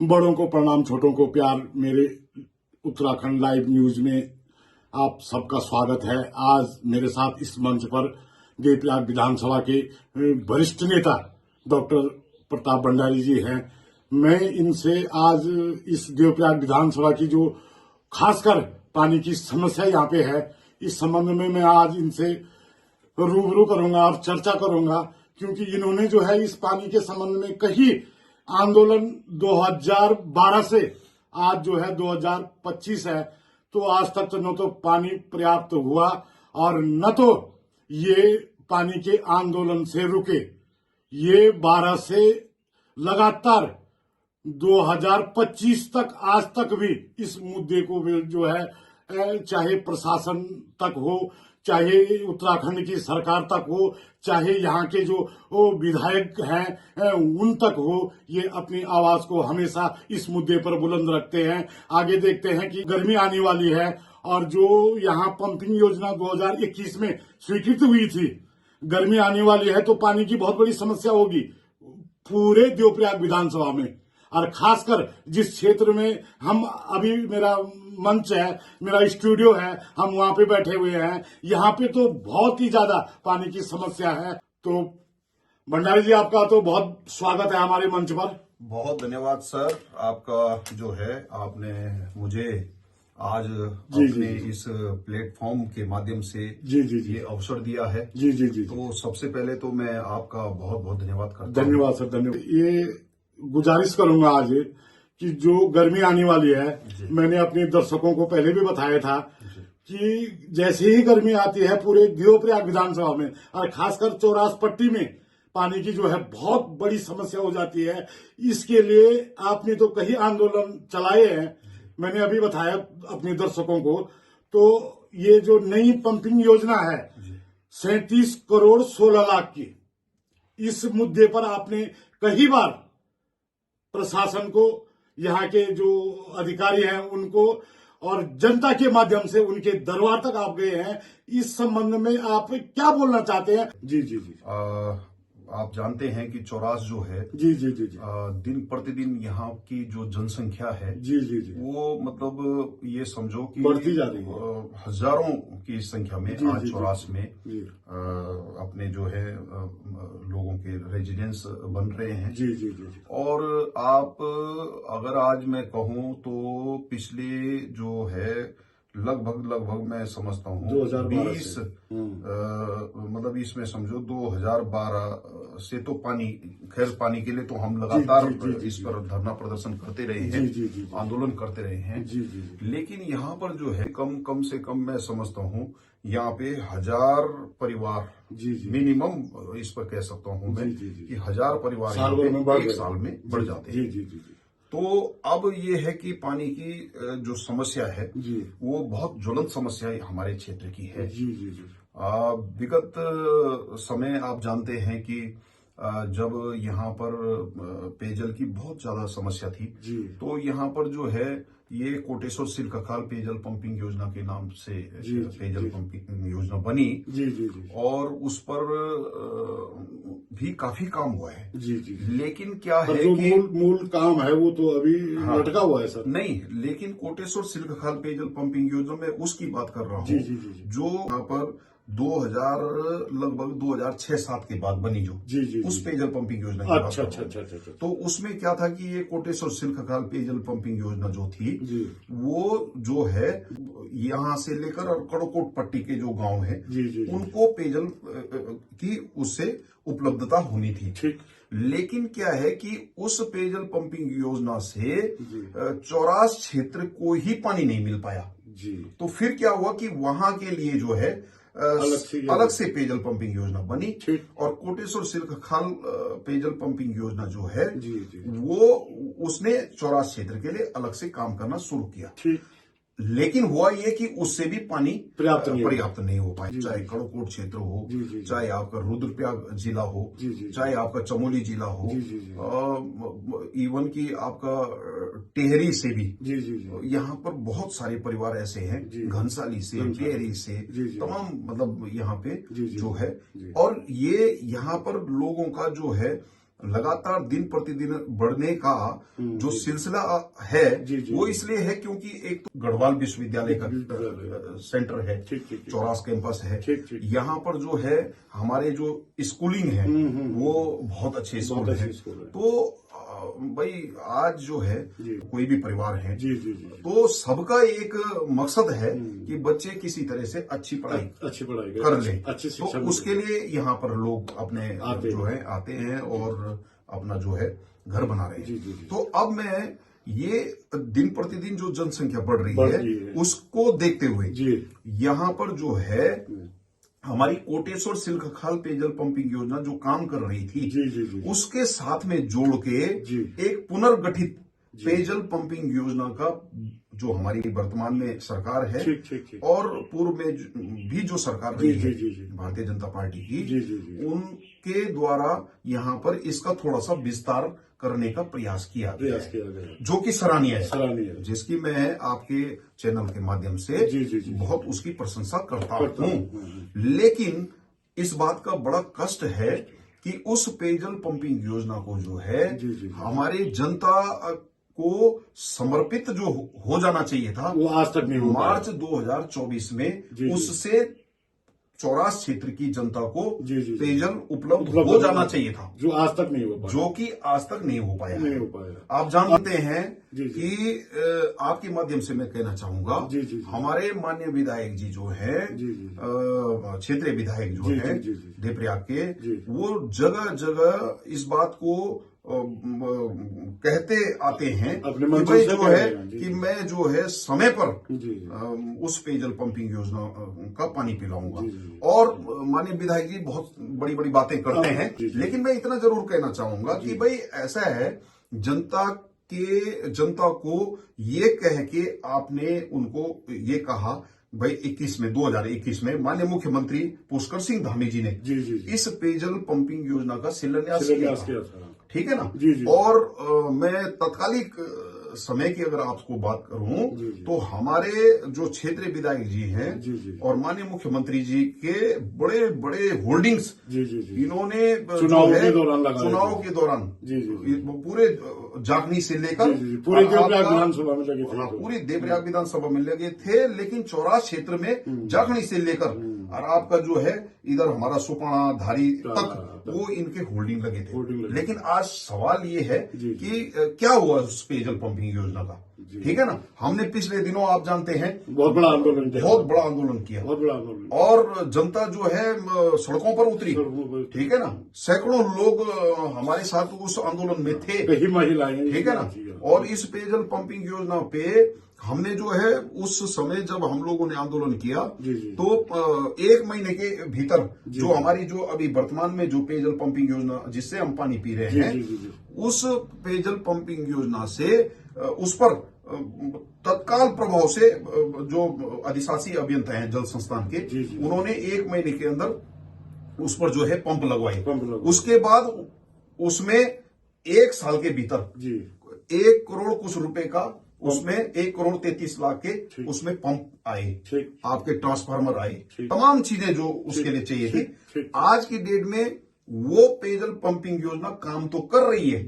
बड़ों को प्रणाम, छोटों को प्यार। मेरे उत्तराखंड लाइव न्यूज में आप सबका स्वागत है। आज मेरे साथ इस मंच पर देवप्रयाग विधानसभा के वरिष्ठ नेता डॉक्टर प्रताप भंडारी जी हैं। मैं इनसे आज इस देवप्रयाग विधानसभा की जो खासकर पानी की समस्या यहाँ पे है, इस संबंध में मैं आज इनसे रूबरू करूंगा और चर्चा करूंगा, क्योंकि इन्होंने जो है इस पानी के संबंध में कई आंदोलन 2012 से आज जो है 2025 है, तो आज तक तो न तो पानी पर्याप्त हुआ और न तो ये पानी के आंदोलन से रुके। ये 12 से लगातार 2025 तक आज तक भी इस मुद्दे को जो है चाहे प्रशासन तक हो, चाहे उत्तराखंड की सरकार तक हो, चाहे यहाँ के जो विधायक हैं उन तक हो, ये अपनी आवाज को हमेशा इस मुद्दे पर बुलंद रखते हैं। आगे देखते हैं कि गर्मी आने वाली है और जो यहाँ पंपिंग योजना 2021 में स्वीकृत हुई थी, गर्मी आने वाली है तो पानी की बहुत बड़ी समस्या होगी पूरे देवप्रयाग विधानसभा में। और खासकर जिस क्षेत्र में हम अभी, मेरा मंच है, मेरा स्टूडियो है, हम वहां पे बैठे हुए हैं, यहाँ पे तो बहुत ही ज्यादा पानी की समस्या है। तो भंडारी जी, आपका तो बहुत स्वागत है हमारे मंच पर। बहुत धन्यवाद सर, आपका जो है आपने मुझे आज अपने इस प्लेटफॉर्म के माध्यम से ये अवसर दिया है। जी। तो सबसे पहले तो मैं आपका बहुत बहुत धन्यवाद करता हूँ। धन्यवाद सर, धन्यवाद। ये गुजारिश करूंगा आज कि जो गर्मी आने वाली है, मैंने अपने दर्शकों को पहले भी बताया था कि जैसे ही गर्मी आती है पूरे देवप्रयाग विधानसभा में और खासकर चौरास पट्टी में पानी की जो है बहुत बड़ी समस्या हो जाती है। इसके लिए आपने तो कई आंदोलन चलाए हैं, मैंने अभी बताया अपने दर्शकों को। तो ये जो नई पंपिंग योजना है 37 करोड़ 16 लाख की, इस मुद्दे पर आपने कई बार प्रशासन को, यहाँ के जो अधिकारी हैं उनको और जनता के माध्यम से उनके दरबार तक आप गए हैं। इस संबंध में आप क्या बोलना चाहते हैं? जी। आप जानते हैं कि चौरास जो है जी। दिन प्रतिदिन यहाँ की जो जनसंख्या है जी वो मतलब ये समझो कि बढ़ती जा रही है। हजारों की संख्या में आज चौरास में अपने जो है लोगों के रेजिडेंस बन रहे हैं। जी। और आप अगर आज मैं कहूँ तो पिछले जो है लगभग मैं समझता हूँ 2020 मतलब इसमें समझो 2012 से तो पानी के लिए तो हम लगातार इस पर धरना प्रदर्शन करते रहे हैं, आंदोलन करते रहे हैं। लेकिन यहाँ पर जो है कम से कम मैं समझता हूँ यहाँ पे 1000 परिवार मिनिमम इस पर कह सकता हूँ मैं कि 1000 परिवार एक साल में बढ़ जाते हैं। तो अब ये है कि पानी की जो समस्या है वो बहुत ज्वलंत समस्या हमारे क्षेत्र की है। विगत समय आप जानते हैं कि जब यहाँ पर पेयजल की बहुत ज्यादा समस्या थी, तो यहाँ पर जो है ये कोटेश्वर सिल्कखाल पेयजल पंपिंग योजना के नाम से पेयजल पंपिंग योजना बनी। और उस पर भी काफी काम हुआ है। लेकिन क्या है जो कि मूल काम है वो तो अभी लटका हुआ है सर। नहीं, लेकिन कोटेश्वर सिल्कखाल पेयजल पंपिंग योजना में उसकी बात कर रहा हूँ जो यहाँ पर 2000 लगभग 2006-07 के बाद बनी जो उस पेयजल पंपिंग योजना की बात कर रहा हूं। तो उसमें क्या था कि ये कोटेश्वर सिल्कखाल पेयजल पंपिंग योजना जो थी वो जो है यहाँ से लेकर और कड़कोट पट्टी के जो गांव है उनको पेयजल की उससे उपलब्धता होनी थी। लेकिन क्या है कि उस पेयजल पंपिंग योजना से चौरास क्षेत्र को ही पानी नहीं मिल पाया। तो फिर क्या हुआ कि वहां के लिए जो है अलग से पेयजल पंपिंग योजना बनी और कोटेश्वर सिल्कखाल पेयजल पंपिंग योजना जो है वो उसने चौरास क्षेत्र के लिए अलग से काम करना शुरू किया। लेकिन हुआ ये कि उससे भी पानी पर्याप्त नहीं हो पाया, चाहे कड़कोट क्षेत्र हो, चाहे आपका रुद्रप्रयाग जिला हो, चाहे आपका चमोली जिला हो, इवन की आपका टेहरी से भी यहाँ पर बहुत सारे परिवार ऐसे हैं, घनसाली से, टेहरी से, तमाम मतलब यहाँ पे जो है। और ये यहाँ पर लोगों का जो है लगातार दिन प्रतिदिन बढ़ने का जो सिलसिला है वो इसलिए है क्योंकि एक तो गढ़वाल विश्वविद्यालय का सेंटर है, चौरास कैंपस है। यहाँ पर जो है हमारे जो स्कूलिंग है वो बहुत अच्छे स्कूल है। तो भाई आज जो है कोई भी परिवार है तो सबका एक मकसद है कि बच्चे किसी तरह से अच्छी पढ़ाई कर ले, तो उसके लिए यहाँ पर लोग अपने जो है आते हैं और अपना जो है घर बना रहे हैं। तो अब मैं ये दिन प्रतिदिन जो जनसंख्या बढ़ रही है उसको देखते हुए यहाँ पर जो है हमारी कोटेश्वर सिल्क खाल पेयजल पंपिंग योजना जो काम कर रही थी उसके साथ में जोड़ के एक पुनर्गठित पेयजल पंपिंग योजना का जो हमारी वर्तमान में सरकार है और पूर्व में भी जो सरकार रही है भारतीय जनता पार्टी की, उनके द्वारा यहाँ पर इसका थोड़ा सा विस्तार करने का प्रयास किया गया, जो कि सराहनीय है, जिसकी मैं आपके चैनल के माध्यम से बहुत उसकी प्रशंसा करता हूँ। लेकिन इस बात का बड़ा कष्ट है कि उस पेयजल पंपिंग योजना को जो है हमारे जनता को समर्पित जो हो जाना चाहिए था वो आज तक नहीं हुआ। मार्च 2024 में उससे चौरास क्षेत्र की जनता को पेयजल उपलब्ध हो जाना चाहिए था, जो आज तक नहीं हो पाया, जो कि आज तक नहीं हो पाया। आप जानते हैं कि आपके माध्यम से मैं कहना चाहूंगा हमारे माननीय विधायक जी जो है क्षेत्रीय विधायक जो है देवप्रयाग के, वो जगह जगह इस बात को कहते आते हैं कि भाई जो है कि मैं जो है समय पर उस पेयजल पंपिंग योजना का पानी पिलाऊंगा, और माननीय विधायक जी बहुत बड़ी बड़ी बातें करते हैं। लेकिन मैं इतना जरूर कहना चाहूंगा कि भाई ऐसा है, जनता को ये कह के आपने उनको ये कहा भाई 2021 में माननीय मुख्यमंत्री पुष्कर सिंह धामी जी ने इस पेयजल पंपिंग योजना का शिलान्यास किया था, ठीक है ना। और मैं तत्कालिक समय की अगर आपको बात करूं तो हमारे जो क्षेत्रीय विधायक जी हैं और माननीय मुख्यमंत्री जी के बड़े बड़े होल्डिंग्स इन्होंने चुनाव के दौरान पूरे जाखनी से लेकर पूरे देवप्रयाग विधानसभा में लगे थे, पूरी देवप्रयाग विधानसभा में लगे थे, लेकिन चौरास क्षेत्र में जाखनी से लेकर और आपका जो है इधर हमारा सुपाणा धारी तक वो इनके होल्डिंग लगे थे। लेकिन आज सवाल ये है कि क्या हुआ उस पेयजल पंपिंग योजना का, ठीक है ना। हमने पिछले दिनों आप जानते हैं बहुत बड़ा आंदोलन किया और जनता जो है सड़कों पर उतरी, ठीक है ना। सैकड़ों लोग हमारे साथ उस आंदोलन में थे, महिलाएं, ठीक है ना। और इस पेयजल पंपिंग योजना पे हमने जो है उस समय जब हम लोगों ने आंदोलन किया तो 1 महीने के भीतर जो हमारी जो अभी वर्तमान में जो पेयजल पंपिंग योजना जिससे हम पानी पी रहे हैं उस पेयजल पंपिंग योजना से उस पर तत्काल प्रभाव से जो अधिशासी अभियंता हैं जल संस्थान के, उन्होंने 1 महीने के अंदर उस पर जो है पंप लगवाए। उसके बाद उसमें 1 साल के भीतर 1 करोड़ कुछ रुपए का उसमें 1 करोड़ 33 लाख के उसमें पंप आए, आपके ट्रांसफार्मर आए, तमाम चीजें जो उसके लिए चाहिए थी। आज की डेट में वो पेयजल पंपिंग योजना काम तो कर रही है,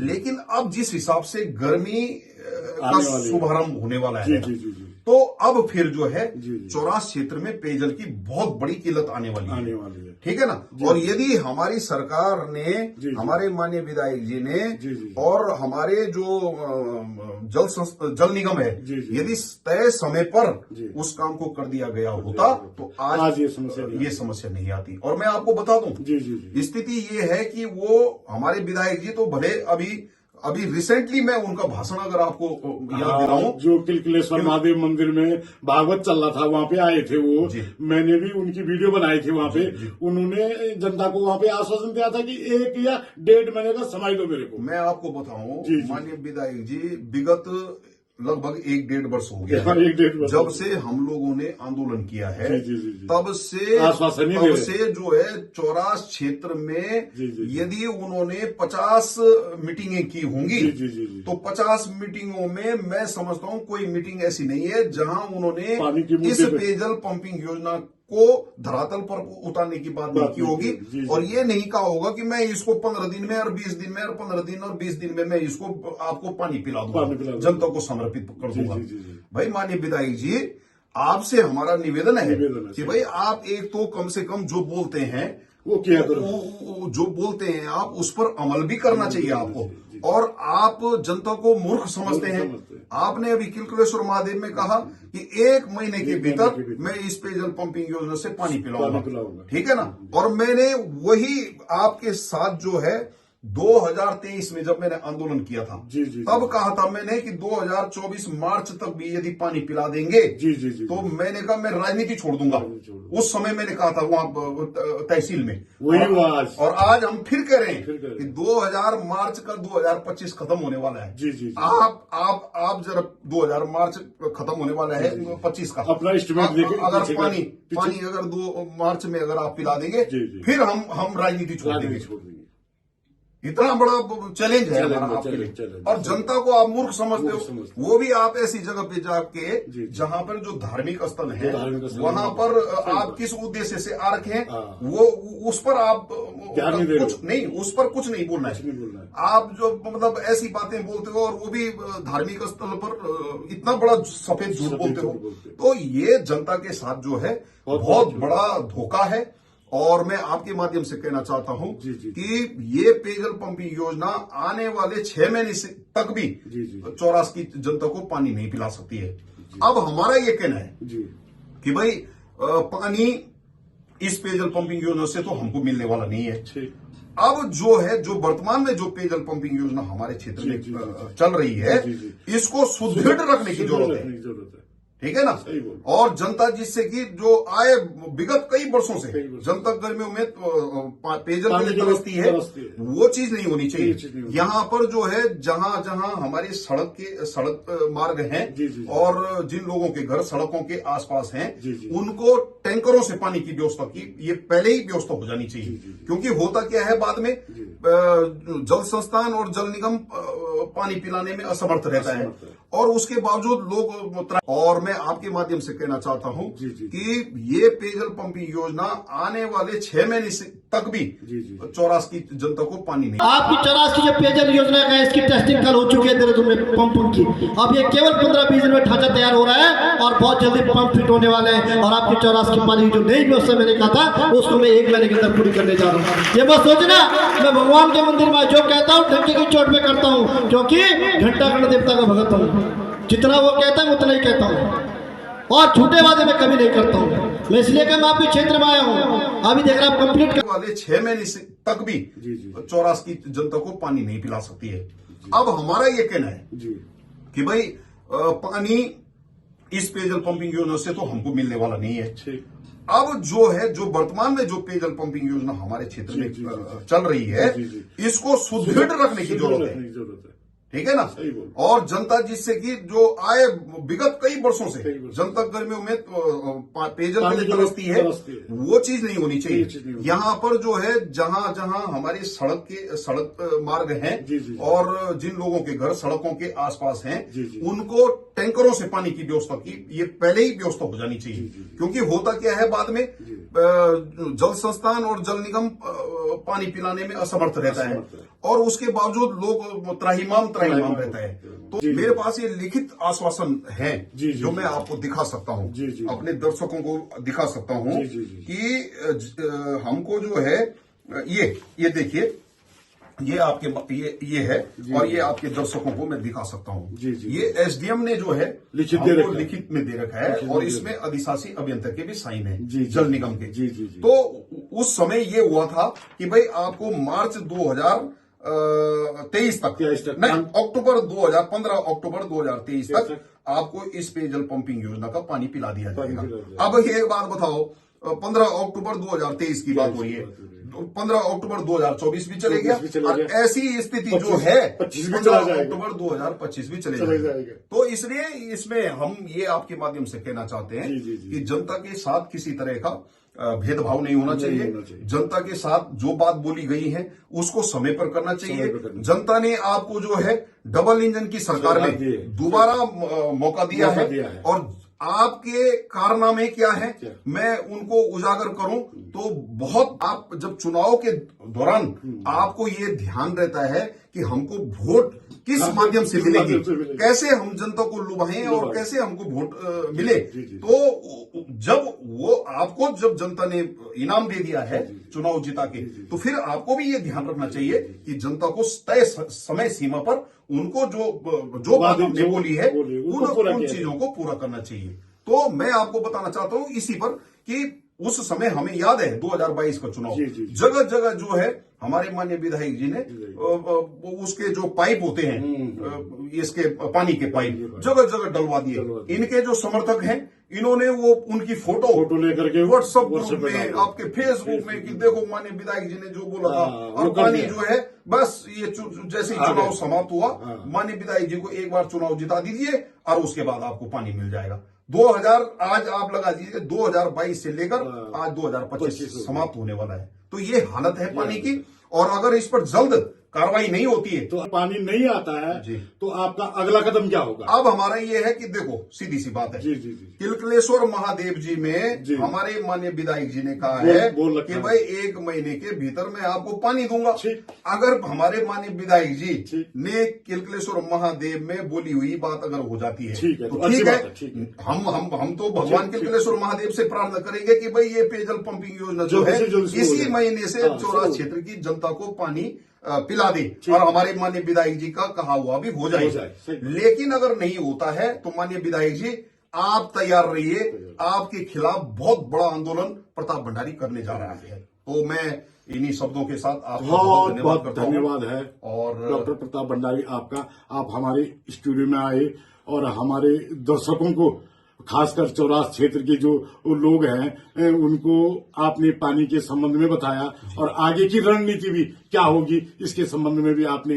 लेकिन अब जिस हिसाब से गर्मी का शुभारंभ होने वाला है तो अब फिर जो है चौरास क्षेत्र में पेयजल की बहुत बड़ी किल्लत आने वाली है, ठीक है ना। और यदि हमारी सरकार ने, हमारे माननीय विधायक जी ने और हमारे जो जल निगम है, यदि तय समय पर उस काम को कर दिया गया होता तो आज ये समस्या नहीं आती। और मैं आपको बता दूं स्थिति ये है कि वो हमारे विधायक जी तो भले अभी रिसेंटली मैं उनका भाषण अगर आपको याद दिलाऊं, जो किलकिलेश्वर महादेव मंदिर में भागवत चल रहा था वहां पे आए थे वो, मैंने भी उनकी वीडियो बनाई थी वहां पे। उन्होंने जनता को वहां पे आश्वासन दिया था कि 1 या 1.5 महीने का समय दो मेरे को। मैं आपको बताऊं माननीय विधायक जी, विगत लगभग 1-1.5 वर्ष हो गया जब से हम लोगों ने आंदोलन किया है, तब से जो है चौरास क्षेत्र में यदि उन्होंने 50 मीटिंगें की होंगी तो 50 मीटिंगों में मैं समझता हूं कोई मीटिंग ऐसी नहीं है जहां उन्होंने इस पेयजल पंपिंग योजना को धरातल पर उतारने की बात नहीं की होगी और ये नहीं कहा होगा कि मैं इसको 15 दिन में और 20 दिन में और 15 दिन और 20 दिन में मैं इसको आपको पानी पिला दूंगा, जनता को समर्पित कर दूंगा। भाई माननीय विधायक जी, आपसे हमारा निवेदन है कि भाई आप एक तो कम से कम जो बोलते हैं वो किया करो, जो बोलते हैं आप उस पर अमल भी करना चाहिए आपको। और आप जनता को मूर्ख समझते हैं। आपने अभी किलकलेश्वर महादेव में कहा कि 1 महीने के भीतर मैं इस पेयजल पंपिंग योजना से पानी पिलाऊंगा, ठीक है ना। और मैंने वही आपके साथ जो है 2023 में जब मैंने आंदोलन किया था, तब कहा था मैंने कि 2024 मार्च तक भी यदि पानी पिला देंगे तो मैंने कहा मैं राजनीति छोड़ दूंगा। उस समय मैंने कहा था वहां तहसील में, और आज हम फिर कह रहे हैं कि 2000 मार्च का 2025 खत्म होने वाला है। आप जरा 2000 मार्च खत्म होने वाला है 25 का अपना एस्टिमेट अगर पानी अगर 2 मार्च में अगर आप पिला देंगे फिर हम राजनीति छोड़ देंगे। इतना बड़ा चैलेंज है हमारा आपके लिए, और जनता को आप मूर्ख समझते हो। वो भी आप ऐसी जगह पे जाके जहां पर जो धार्मिक स्थल है वहां पर आप किस उद्देश्य से आ रखे हैं वो उस पर आप कुछ नहीं, उस पर कुछ नहीं बोलना है। आप जो मतलब ऐसी बातें बोलते हो और वो भी धार्मिक स्थल पर इतना बड़ा सफेद झूठ बोलते हो, तो ये जनता के साथ जो है बहुत बड़ा धोखा है। और मैं आपके माध्यम से कहना चाहता हूं कि ये पेयजल पंपिंग योजना आने वाले 6 महीने तक भी चौरास की जनता को पानी नहीं पिला सकती है। अब हमारा ये कहना है कि भाई पानी इस पेयजल पंपिंग योजना से तो हमको मिलने वाला नहीं है। अब जो है जो वर्तमान में जो पेयजल पंपिंग योजना हमारे क्षेत्र में चल रही है इसको सुदृढ़ रखने की जरूरत है, ठीक है ना। और जनता जिससे कि जो आए विगत कई वर्षों से जनता गर्मियों में पेयजल के लिए तरसती है, वो चीज नहीं होनी चाहिए। यहाँ पर जो है जहां जहां हमारे सड़क मार्ग हैं और जिन लोगों के घर सड़कों के आसपास हैं उनको टैंकरों से पानी की व्यवस्था की ये पहले ही व्यवस्था हो जानी चाहिए। क्योंकि होता क्या है बाद में जल संस्थान और जल निगम पानी पिलाने में असमर्थ रहता है और उसके बावजूद लोग। और मैं आपके माध्यम से कहना चाहता हूं कि ये पेयजल पंपिंग योजना आने वाले 6 महीने तक भी चौरास की जनता को पानी नहीं। आपकी चौरास की जो पेयजल योजना है इसकी टेस्टिंग कल हो चुकी है देहरादून में पंपों की। अब ये केवल 15-20 दिन में ढांचा तैयार हो रहा है और बहुत जल्दी पंप फिट होने वाले हैं। और आपकी चौरास की पानी जो नई व्यवस्था मैंने कहा था उसको मैं 1 महीने के अंदर पूरी करने जा रहा हूँ। ये बस सोचना मैं भगवान के मंदिर में जो कहता हूँ ढंके की चोट में करता हूँ, क्योंकि घंटा गण देवता का भगत हूँ। जितना वो कहता है उतना ही कहता हूँ और झूठे वादे में कभी नहीं करता हूँ। मैं इसलिए कि मैं आपके क्षेत्र में आया हूँ। अभी देख रहा हूँ कंप्लीट वाले 6 महीने तक भी चौरास की जनता को पानी नहीं पिला सकती है। अब हमारा ये कहना है कि भाई पानी इस पेयजल पंपिंग योजना से तो हमको मिलने वाला नहीं है। अब जो है जो वर्तमान में जो पेयजल पंपिंग योजना हमारे क्षेत्र में चल रही है इसको सुदृढ़ रखने की जरूरत है, ठीक है ना। और जनता जिससे कि जो आए विगत कई वर्षों से जनता गर्मियों में पेयजल के लिए तरसती है, वो चीज नहीं होनी चाहिए। यहाँ पर जो है जहां जहां हमारे सड़क मार्ग हैं और जिन लोगों के घर सड़कों के आसपास हैं उनको टैंकरों से पानी की व्यवस्था की ये पहले ही व्यवस्था हो जानी चाहिए। क्योंकि होता क्या है बाद में जल संस्थान और जल निगम पानी पिलाने में असमर्थ रहता है और उसके बावजूद लोग त्राहिमाम रहता है। तो मेरे पास ये लिखित आश्वासन है जो मैं आपको दिखा सकता हूँ, अपने दर्शकों को दिखा सकता हूँ कि हमको जो है ये देखिए ये आपके ये है और ये आपके दर्शकों को मैं दिखा सकता हूँ। ये एसडीएम ने जो है लिखित में दे रखा है और इसमें अधिशासी अभियंता के भी साइन है जल निगम के। तो उस समय ये हुआ था कि भाई आपको मार्च 2023 तक नहीं अक्टूबर 15 अक्टूबर 2023 तक आपको इस पेयजल पंपिंग योजना का पानी पिला दिया जाएगा। अब ये बात बताओ 15 अक्टूबर 2023 की बात हो रही है, 15 अक्टूबर 2024 भी चले गया और ऐसी स्थिति जो है 15 अक्टूबर 2025 भी चले जाएगा। तो इसलिए इसमें हम ये आपके माध्यम से कहना चाहते हैं कि जनता के साथ किसी तरह का भेदभाव नहीं होना चाहिए। जनता के साथ जो बात बोली गई है उसको समय पर करना चाहिए। जनता ने आपको जो है डबल इंजन की सरकार में दोबारा मौका दिया है और आपके कारनामे क्या है मैं उनको उजागर करूं तो बहुत आप जब चुनाव के दौरान आपको ये ध्यान रहता है कि हमको वोट किस माध्यम से मिलेगी, कैसे हम जनता को लुभाएं और कैसे हमको वोट मिले। तो जब वो आपको जब जनता ने इनाम दे दिया है चुनाव जिता के, तो फिर आपको भी ये ध्यान रखना चाहिए कि जनता को तय समय सीमा पर उनको जो बात हमने बोली है उन चीजों को पूरा करना चाहिए। तो मैं आपको बताना चाहता हूं इसी पर कि उस समय हमें याद है 2022 का चुनाव, जगह जगह जो है हमारे माननीय विधायक जी ने उसके जो पाइप होते हैं इसके पानी के पाइप जगह जगह डलवा दिए। इनके जो समर्थक हैं इन्होंने वो उनकी फोटो लेकर के व्हाट्सएप ग्रुप में आपके फेसबुक में कि देखो माननीय विधायक जी ने जो बोला था, और पानी जो है बस ये जैसे ही चुनाव समाप्त हुआ माननीय विधायक जी को एक बार चुनाव जिता दीजिए और उसके बाद आपको पानी मिल जाएगा। 2000 आज आप लगा दीजिए 2022 से लेकर आज 2025 समाप्त होने वाला है। तो ये हालत है पानी की, और अगर इस पर जल्द कार्रवाई नहीं होती है तो पानी नहीं आता है तो आपका अगला कदम क्या होगा? अब हमारा ये है कि देखो सीधी सी बात है, किलकलेश्वर महादेव जी में हमारे माननीय विधायक जी ने कहा है कि भाई 1 महीने के भीतर मैं आपको पानी दूंगा। अगर हमारे माननीय विधायक जी ने किलकलेश्वर महादेव में बोली हुई बात अगर हो जाती है तो ठीक है, हम तो भगवान किलकलेश्वर महादेव से प्रार्थना करेंगे कि भाई ये पेयजल पंपिंग योजना जो है इसी महीने से चौराहा क्षेत्र की जनता को पानी पिला दे और हमारे माननीय विधायक जी का कहा हुआ भी हो जाए। लेकिन अगर नहीं होता है तो माननीय विधायक जी आप तैयार रहिए, आपके खिलाफ बहुत बड़ा आंदोलन प्रताप भंडारी करने जा रहा है। तो मैं इन्हीं शब्दों के साथ आपका बहुत धन्यवाद है। और डॉक्टर प्रताप भंडारी आपका, आप हमारे स्टूडियो में आए और हमारे दर्शकों को खासकर चौराहा क्षेत्र के जो लोग हैं उनको आपने पानी के संबंध में बताया और आगे की रणनीति भी क्या होगी इसके संबंध में भी आपने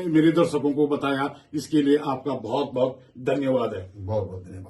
मेरे दर्शकों को बताया। इसके लिए आपका बहुत बहुत धन्यवाद है। बहुत बहुत धन्यवाद।